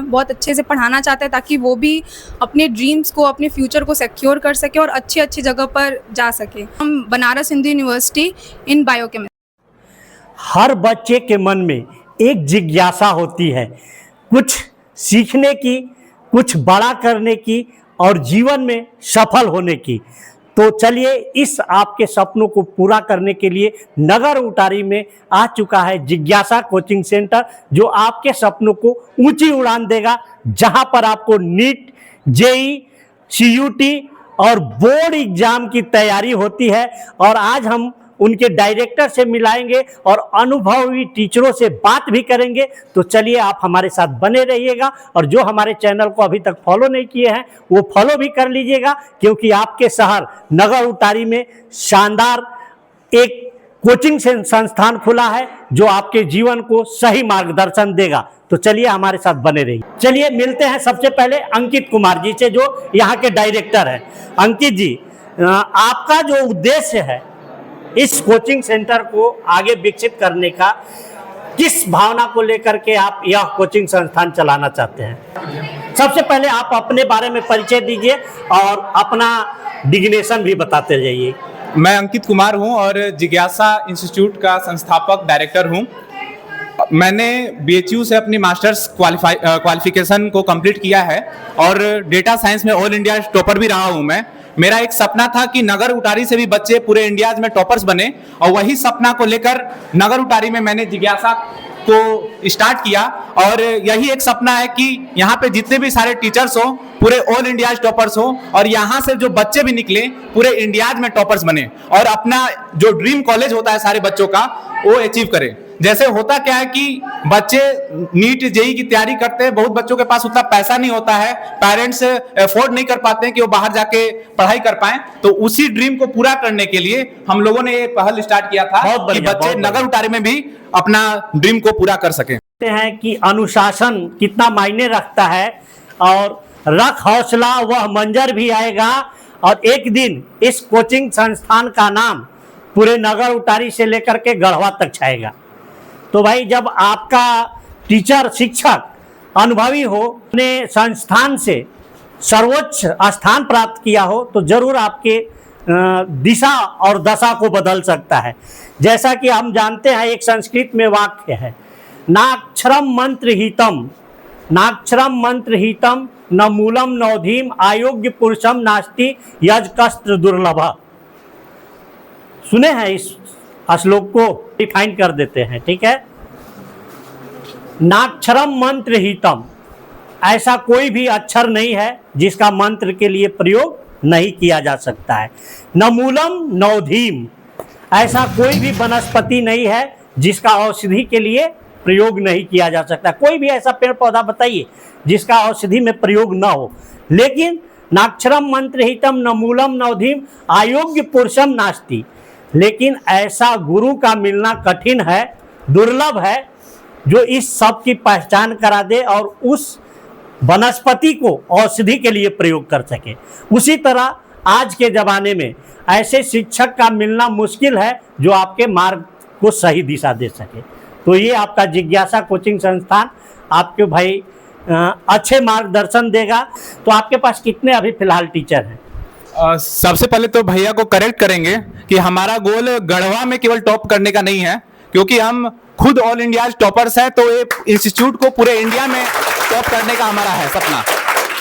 हैं, बहुत अच्छे से पढ़ाना चाहते हैं ताकि वो भी अपने ड्रीम्स को, अपने फ्यूचर को सिक्योर कर सके और अच्छी अच्छी जगह पर जा सके। हम Banaras Hindu University in biochemistry. हर बच्चे के मन में एक जिज्ञासा होती है, कुछ सीखने की, कुछ बड़ा करने की और जीवन में सफल होने की। तो चलिए, इस आपके सपनों को पूरा करने के लिए नगर उटारी में आ चुका है जिज्ञासा कोचिंग सेंटर, जो आपके सपनों को ऊंची उड़ान देगा, जहां पर आपको नीट, जेई, सीयूटी और बोर्ड एग्जाम की तैयारी होती है। और आज हम उनके डायरेक्टर से मिलाएंगे और अनुभवी टीचरों से बात भी करेंगे। तो चलिए, आप हमारे साथ बने रहिएगा और जो हमारे चैनल को अभी तक फॉलो नहीं किए हैं वो फॉलो भी कर लीजिएगा, क्योंकि आपके शहर नगर उटारी में शानदार एक कोचिंग संस्थान खुला है जो आपके जीवन को सही मार्गदर्शन देगा। तो चलिए, हमारे साथ बने रहिए। चलिए, मिलते हैं सबसे पहले अंकित कुमार जी से, जो यहाँ के डायरेक्टर हैं। अंकित जी, आपका जो उद्देश्य है इस कोचिंग सेंटर को आगे विकसित करने का, किस भावना को लेकर के आप यह कोचिंग संस्थान चलाना चाहते हैं? सबसे पहले आप अपने बारे में परिचय दीजिए और अपना डिग्नेशन भी बताते जाइए। मैं अंकित कुमार हूं और जिज्ञासा इंस्टीट्यूट का संस्थापक डायरेक्टर हूं। मैंने बीएचयू से अपनी मास्टर्स क्वालिफिकेशन को कंप्लीट किया है और डेटा साइंस में ऑल इंडिया टॉपर भी रहा हूं मैं। मेरा एक सपना था कि नगर उटारी से भी बच्चे पूरे इंडिया में टॉपर्स बने, और वही सपना को लेकर नगर उटारी में मैंने जिज्ञासा को स्टार्ट किया। और यही एक सपना है कि यहाँ पे जितने भी सारे टीचर्स हो पूरे ऑल इंडिया टॉपर्स हो, और यहाँ से जो बच्चे भी निकले पूरे इंडिया में टॉपर्स बने और अपना जो ड्रीम कॉलेज होता है सारे बच्चों का वो अचीव करें। जैसे होता क्या है कि बच्चे नीट जेई की तैयारी करते हैं, बहुत बच्चों के पास उतना पैसा नहीं होता है, पेरेंट्स अफोर्ड नहीं कर पाते हैं कि वो बाहर जाके पढ़ाई कर पाएं। तो उसी ड्रीम को पूरा करने के लिए हम लोगों ने ये पहल स्टार्ट किया था कि बच्चे नगर उटारी में भी अपना ड्रीम को पूरा कर सकें। हैं कि अनुशासन कितना मायने रखता है, और रख हौसला वह मंजर भी आएगा। और एक दिन इस कोचिंग संस्थान का नाम पूरे नगर उटारी से लेकर के गढ़वा तक छाएगा। तो भाई, जब आपका टीचर, शिक्षक अनुभवी हो, अपने संस्थान से सर्वोच्च स्थान प्राप्त किया हो, तो जरूर आपके दिशा और दशा को बदल सकता है। जैसा कि हम जानते हैं, एक संस्कृत में वाक्य है, नाक्षरम मंत्र हितम, नाक्षरम मंत्र हितम न मूलम नवधीम आयोग्य पुरुषम नास्ति यजकस्त्र दुर्लभ। सुने हैं इस श्लोक को? डिफाइन कर देते हैं, ठीक है। नाक्षरम मंत्र हितम, ऐसा कोई भी अक्षर नहीं है जिसका मंत्र के लिए प्रयोग नहीं किया जा सकता है। न मूलम नवधीम, ऐसा कोई भी वनस्पति नहीं है जिसका औषधि के लिए प्रयोग नहीं किया जा सकता। कोई भी ऐसा पेड़ पौधा बताइए जिसका औषधि में प्रयोग न हो। लेकिन नाक्षरम मंत्र हितम न मूलम नवधीम आयोग्य पुरुषम नास्ति, लेकिन ऐसा गुरु का मिलना कठिन है, दुर्लभ है, जो इस सब की पहचान करा दे और उस वनस्पति को औषधि के लिए प्रयोग कर सके। उसी तरह आज के ज़माने में ऐसे शिक्षक का मिलना मुश्किल है जो आपके मार्ग को सही दिशा दे सके। तो ये आपका जिज्ञासा कोचिंग संस्थान आपके भाई अच्छे मार्गदर्शन देगा। तो आपके पास कितने अभी फिलहाल टीचर हैं? सबसे पहले तो भैया को करेक्ट करेंगे कि हमारा गोल गढ़वा में केवल टॉप करने का नहीं है, क्योंकि हम खुद ऑल इंडिया टॉपर्स है, तो ये इंस्टीट्यूट को पूरे इंडिया में टॉप करने का हमारा है सपना।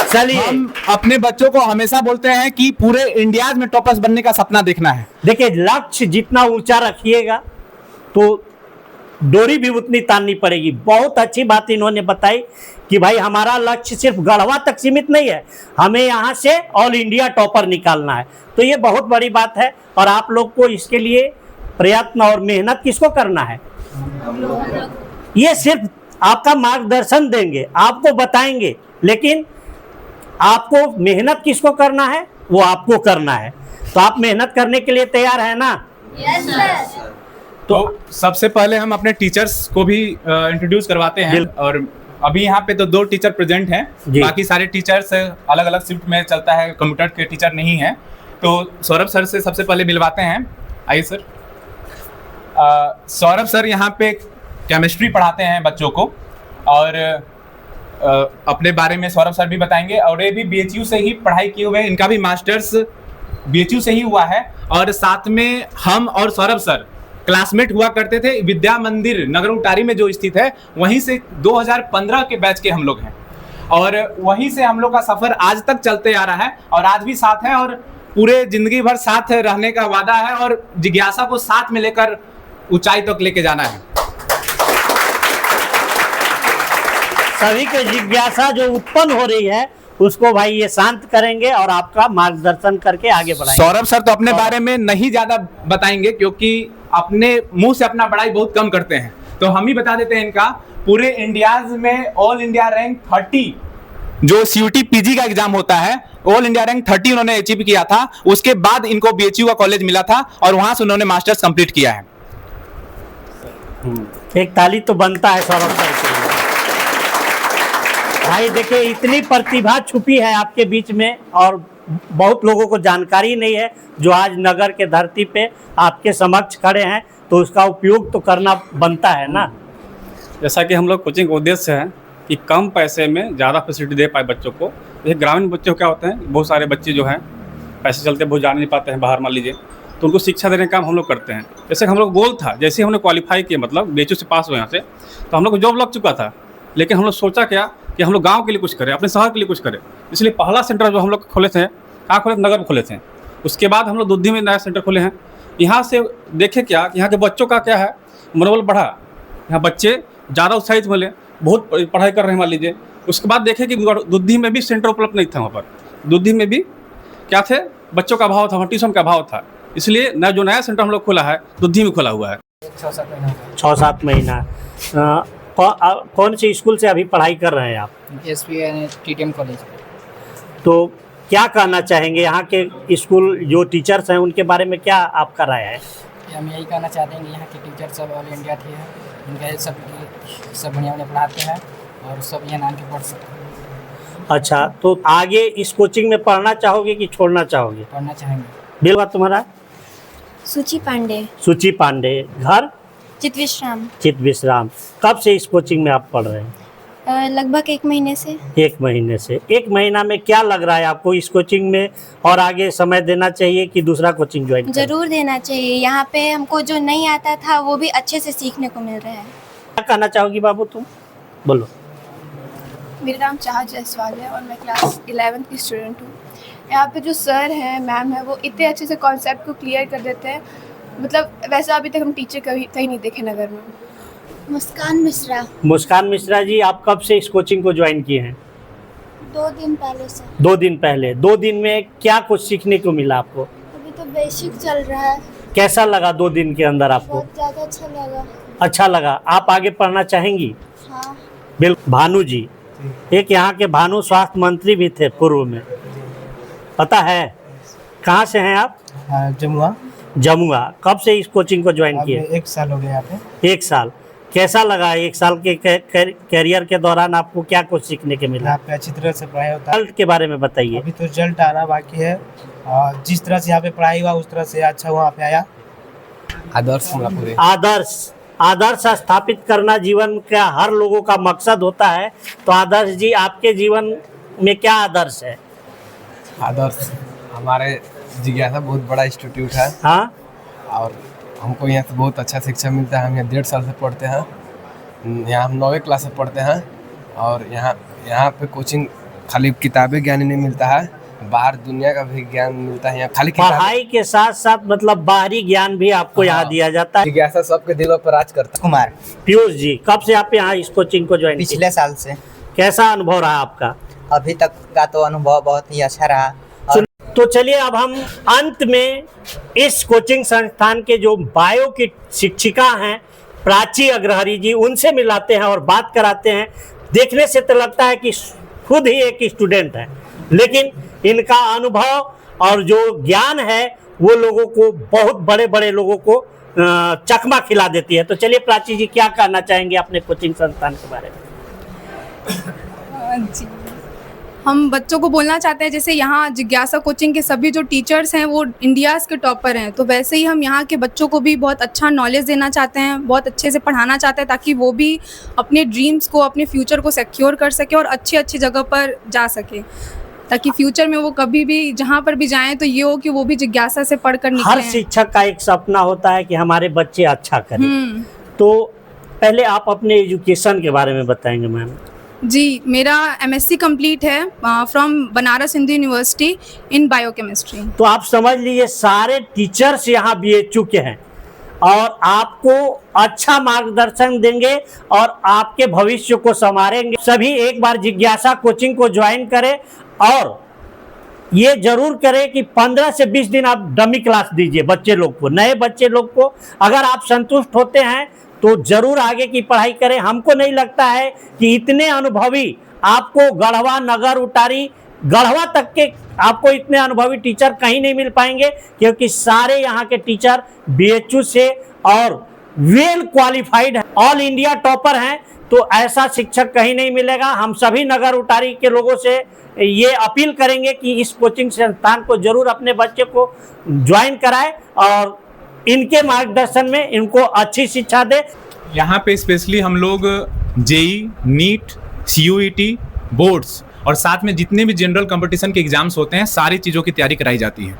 चलिए, हम अपने बच्चों को हमेशा बोलते हैं कि पूरे इंडिया में टॉपर्स बनने का सपना देखना है। देखिए, लक्ष्य जितना ऊंचा रखिएगा तो डोरी भी उतनी ताननी पड़ेगी। बहुत अच्छी बात इन्होंने बताई कि भाई, हमारा लक्ष्य सिर्फ गढ़वा तक सीमित नहीं है, हमें यहाँ से ऑल इंडिया टॉपर निकालना है। तो ये बहुत बड़ी बात है, और आप लोग को इसके लिए प्रयत्न और मेहनत किसको करना है? ये सिर्फ आपका मार्गदर्शन देंगे, आपको बताएंगे, लेकिन आपको मेहनत किसको करना है? वो आपको करना है। तो आप मेहनत करने के लिए तैयार है ना? Yes sir. तो सबसे पहले हम अपने टीचर्स को भी इंट्रोड्यूस करवाते हैं, और अभी यहाँ पे तो 2 टीचर प्रेजेंट हैं, बाकी सारे टीचर्स अलग अलग शिफ्ट में चलता है, कंप्यूटर के टीचर नहीं हैं। तो सौरभ सर से सबसे पहले मिलवाते हैं। आइए सर। सौरभ सर यहाँ पे केमिस्ट्री पढ़ाते हैं बच्चों को, और अपने बारे में सौरभ सर भी बताएंगे। और ये भी बीएचयू से ही पढ़ाई किए हुए हैं, इनका भी मास्टर्स बीएचयू से ही हुआ है। और साथ में हम और सौरभ सर क्लासमेट हुआ करते थे विद्या मंदिर नगर उटारी में जो स्थित है, वहीं से 2015 के बैच के हम लोग हैं और वहीं से हम लोग का सफर आज तक चलते आ रहा है और आज भी साथ है और पूरे जिंदगी भर साथ रहने का वादा है और जिज्ञासा को साथ में लेकर ऊंचाई तक लेके जाना है। सभी की जिज्ञासा जो उत्पन्न हो रही है उसको भाई ये शांत करेंगे और आपका मार्गदर्शन करके आगे बढ़ाएंगे। सौरभ सर तो अपने बारे में नहीं ज्यादा बताएंगे क्योंकि अपने मुंह से अपना बड़ाई बहुत कम करते हैं, तो हम ही बता देते हैं इनका। पूरे इंडियाज में ऑल इंडिया रैंक 30 जो सीयूटी पीजी का एग्जाम होता है, ऑल इंडिया रैंक 30 उन्होंने अचीव किया था। उसके बाद इनको बीएचयू का कॉलेज मिला था और वहां से उन्होंने मास्टर्स कंप्लीट किया है। एक ताली तो बनता है सौरभ सर के लिए। भाई देखिए इतनी प्रतिभा छुपी है आपके बीच में और बहुत लोगों को जानकारी नहीं है, जो आज नगर के धरती पे आपके समक्ष खड़े हैं, तो उसका उपयोग तो करना बनता है ना। जैसा कि हम लोग कोचिंग का उद्देश्य है कि कम पैसे में ज़्यादा फैसिलिटी दे पाए बच्चों को। जैसे ग्रामीण बच्चे क्या होते हैं, बहुत सारे बच्चे जो हैं पैसे चलते बहुत जा नहीं पाते हैं बाहर मान लीजिए, तो उनको शिक्षा देने का काम हम लोग करते हैं। जैसे हम लोग गोल था, जैसे हमने क्वालिफाई किया मतलब बीएचयू से पास हुए यहाँ से, तो हम लोग को जॉब लग चुका था। लेकिन हम लोग सोचा क्या कि हम लोग गाँव के लिए कुछ करें, अपने शहर के लिए कुछ करें। इसलिए पहला सेंटर जो हम लोग खोले थे, कहाँ खोले थे? नगर में खोले थे। उसके बाद हम लोग दुद्धि में नया सेंटर खोले हैं। यहाँ से देखे क्या कि यहाँ के बच्चों का क्या है, मनोबल बढ़ा, यहाँ बच्चे ज़्यादा उत्साहित मिले, बहुत पढ़ाई कर रहे हैं मान लीजिए। उसके बाद देखे कि दुद्धि में भी सेंटर उपलब्ध नहीं था। वहाँ पर दुद्धि में भी क्या थे, बच्चों का अभाव था, वहाँ ट्यूशन का अभाव था। इसलिए जो नया सेंटर हम लोग खोला है दुद्धि में खोला हुआ है। 6-7 महीना। कौन से स्कूल से अभी पढ़ाई कर रहे हैं आप? TTM college. तो क्या कहना चाहेंगे यहाँ के स्कूल जो टीचर्स हैं उनके बारे में, क्या आपका राय है? हम यही कहना चाहते हैं कि यहाँ के टीचर सब ऑल इंडिया थे, इनका सब बढ़िया पढ़ाते हैं और सब यहाँ नाम के पढ़ सकते हैं। अच्छा, तो आगे इस कोचिंग में पढ़ना चाहोगे कि छोड़ना चाहोगे? पढ़ना चाहेंगे। बिल्कुल। तुम्हारा? सुची पांडे। सुची पांडे। घर? चित विश्राम। चित विश्राम। कब से इस कोचिंग में आप पढ़ रहे हैं? लगभग 1 महीने से। 1 महीने से। 1 महीना में क्या लग रहा है आपको इस कोचिंग में, और आगे समय देना चाहिए कि दूसरा कोचिंग ज्वाइन करें? जरूर देना चाहिए। यहाँ पे हमको जो नहीं आता था वो भी अच्छे से सीखने को मिल रहा है। क्या कहना चाहोगी बाबू तुम? बोलो। मेरा नाम चाहत जायसवाल है और मैं क्लास 11th की स्टूडेंट हूँ। यहाँ पे जो सर हैं, मैम है, वो इतने अच्छे से कॉन्सेप्ट को क्लियर कर देते हैं, मतलब वैसा अभी तक हम टीचर कहीं नहीं देखे नगर में। मुस्कान मिश्रा। मुस्कान मिश्रा जी, आप कब से इस कोचिंग को ज्वाइन किए हैं? 2 दिन पहले से। 2 दिन पहले। 2 दिन में क्या कुछ सीखने को मिला आपको? अभी तो बेसिक चल रहा है। कैसा लगा 2 दिन के अंदर आपको? बहुत ज़्यादा अच्छा लगा। अच्छा लगा। आप आगे पढ़ना चाहेंगी? हाँ। बिल्कुल। भानु जी, एक यहाँ के भानु स्वास्थ्य मंत्री भी थे पूर्व में, पता है? कहाँ से हैं आप? जमुआ। जमुआ। कब से इस कोचिंग को ज्वाइन किए? 1 साल हो गया यहाँ पे। 1 साल। कैसा लगा 1 साल के कैरियर के दौरान आपको क्या कुछ सीखने के मिला? यहाँ पे अच्छी तरह से पढ़ाई होता है। रिजल्ट के बारे में बताइए। अभी तो रिजल्ट आना बाकी है और जिस तरह से यहाँ पे पढ़ाई हुआ उस तरह से अच्छा वहाँ पे आया। आदर्श स्थापित करना जीवन का हर लोगों का मकसद होता है। तो आदर्श जी, आपके जीवन में क्या आदर्श है? आदर्श हमारे जिज्ञासा बहुत बड़ा इंस्टीट्यूट है। हाँ। और हमको यहाँ से बहुत अच्छा शिक्षा मिलता है। हम यहाँ 1.5 साल से पढ़ते हैं, यहाँ हम 9वीं क्लास से पढ़ते हैं और यहाँ पे कोचिंग खाली किताबें ज्ञान ही नहीं मिलता है, बाहर दुनिया का भी ज्ञान मिलता है। यहाँ खाली पढ़ाई के साथ साथ मतलब बाहरी ज्ञान भी आपको यहाँ दिया जाता है। जिज्ञासा सबके दिलों पर राज करता है। कुमार। पीयूष जी, कब से आप यहाँ इस कोचिंग को ज्वाइन? पिछले साल से। कैसा अनुभव रहा आपका? अभी तक का तो अनुभव बहुत ही अच्छा रहा। तो चलिए अब हम अंत में इस कोचिंग संस्थान के जो बायो की शिक्षिका हैं प्राची अग्रहरी जी, उनसे मिलाते हैं और बात कराते हैं। देखने से तो लगता है कि खुद ही एक स्टूडेंट है, लेकिन इनका अनुभव और जो ज्ञान है वो लोगों को, बहुत बड़े बड़े लोगों को चकमा खिला देती है। तो चलिए प्राची जी, क्या कहना चाहेंगे अपने कोचिंग संस्थान के बारे में? जी, हम बच्चों को बोलना चाहते हैं जैसे यहाँ जिज्ञासा कोचिंग के सभी जो टीचर्स हैं वो इंडियाज़ के टॉपर हैं, तो वैसे ही हम यहाँ के बच्चों को भी बहुत अच्छा नॉलेज देना चाहते हैं, बहुत अच्छे से पढ़ाना चाहते हैं ताकि वो भी अपने ड्रीम्स को, अपने फ्यूचर को सिक्योर कर सके और अच्छी अच्छी जगह पर जा सके, ताकि फ्यूचर में वो कभी भी जहाँ पर भी जाएं तो ये हो कि वो भी जिज्ञासा से पढ़ कर हर निकलें। शिक्षक का एक सपना होता है कि हमारे बच्चे अच्छा करें। तो पहले आप अपने एजुकेशन के बारे में बताएंगे मैम। जी, मेरा MSc कंप्लीट है from Banaras Hindu University in biochemistry. तो आप समझ लीजिए सारे टीचर्स यहाँ BHU के हैं और आपको अच्छा मार्गदर्शन देंगे और आपके भविष्य को संवारेंगे। सभी एक बार जिज्ञासा कोचिंग को ज्वाइन करें और ये जरूर करें कि 15 से 20 दिन आप डमी क्लास दीजिए बच्चे लोग को, नए बच्चे लोग को। अगर आप संतुष्ट होते हैं तो जरूर आगे की पढ़ाई करें। हमको नहीं लगता है कि इतने अनुभवी आपको गढ़वा, नगर, उटारी, गढ़वा तक के आपको इतने अनुभवी टीचर कहीं नहीं मिल पाएंगे, क्योंकि सारे यहाँ के टीचर BHU से और वेल क्वालिफाइड है, ऑल इंडिया टॉपर हैं। तो ऐसा शिक्षक कहीं नहीं मिलेगा। हम सभी नगर उटारी के लोगों से ये अपील करेंगे कि इस कोचिंग संस्थान को जरूर अपने बच्चे को ज्वाइन कराएं और इनके मार्गदर्शन में इनको अच्छी शिक्षा दे। यहाँ पे स्पेशली हम लोग JEE, नीट, CUET, बोर्ड्स और साथ में जितने भी जनरल कंपटीशन के एग्ज़ाम्स होते हैं सारी चीज़ों की तैयारी कराई जाती है।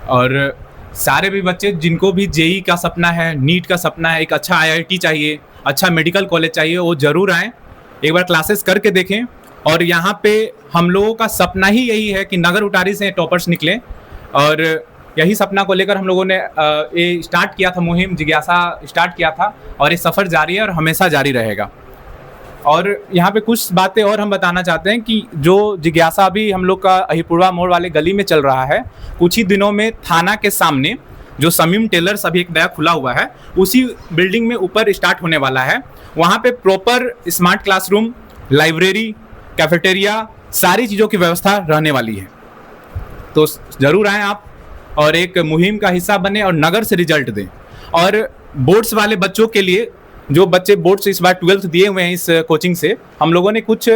और सारे भी बच्चे जिनको भी JEE का सपना है, नीट का सपना है, एक अच्छा IIT चाहिए, अच्छा मेडिकल कॉलेज चाहिए, वो ज़रूर आएँ, एक बार क्लासेस करके देखें। और यहाँ पे हम लोगों का सपना ही यही है कि नगर उटारी से टॉपर्स निकलें और यही सपना को लेकर हम लोगों ने ये स्टार्ट किया था, मुहिम जिज्ञासा स्टार्ट किया था और ये सफ़र जारी है और हमेशा जारी रहेगा। और यहाँ पे कुछ बातें और हम बताना चाहते हैं कि जो जिज्ञासा अभी हम लोग का अहिपुरवा मोड़ वाले गली में चल रहा है, कुछ ही दिनों में थाना के सामने जो समीम टेलर्स अभी एक नया खुला हुआ है उसी बिल्डिंग में ऊपर स्टार्ट होने वाला है। वहाँ पे proper smart classroom, library, cafeteria, सारी चीज़ों की व्यवस्था रहने वाली है। तो ज़रूर आएँ आप और एक मुहिम का हिस्सा बने और नगर से रिजल्ट दें। और बोर्ड्स वाले बच्चों के लिए, जो बच्चे बोर्ड्स इस बार 12th दिए हुए हैं इस कोचिंग से, हम लोगों ने कुछ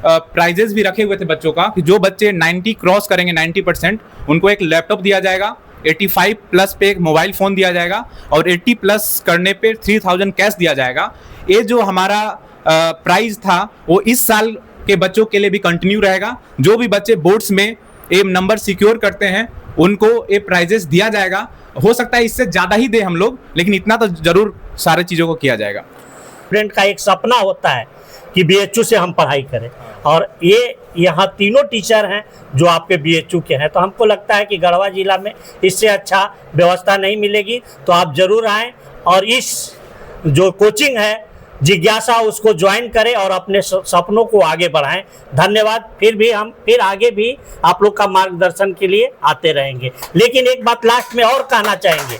प्राइजेस भी रखे हुए थे बच्चों का कि जो बच्चे 90 क्रॉस करेंगे, 90%, उनको एक लैपटॉप दिया जाएगा, 85 प्लस पे एक मोबाइल फ़ोन दिया जाएगा और 80 प्लस करने पे 3000 कैश दिया जाएगा। ये जो हमारा प्राइज़ था वो इस साल के बच्चों के लिए भी कंटिन्यू रहेगा। जो भी बच्चे बोर्ड्स में ये नंबर सिक्योर करते हैं उनको ये प्राइजेस दिया जाएगा। हो सकता है इससे ज़्यादा ही दे हम लोग, लेकिन इतना तो ज़रूर सारी चीज़ों को किया जाएगा। स्टूडेंट का एक सपना होता है कि BHU से हम पढ़ाई करें और ये यहाँ तीनों टीचर हैं जो आपके BHU के हैं। तो हमको लगता है कि गढ़वा जिला में इससे अच्छा व्यवस्था नहीं मिलेगी। तो आप ज़रूर आएँ और इस जो कोचिंग है जिज्ञासा उसको ज्वाइन करें और अपने सपनों को आगे बढ़ाएं। धन्यवाद। फिर आगे भी आप लोग का मार्गदर्शन के लिए आते रहेंगे। लेकिन एक बात लास्ट में और कहना चाहेंगे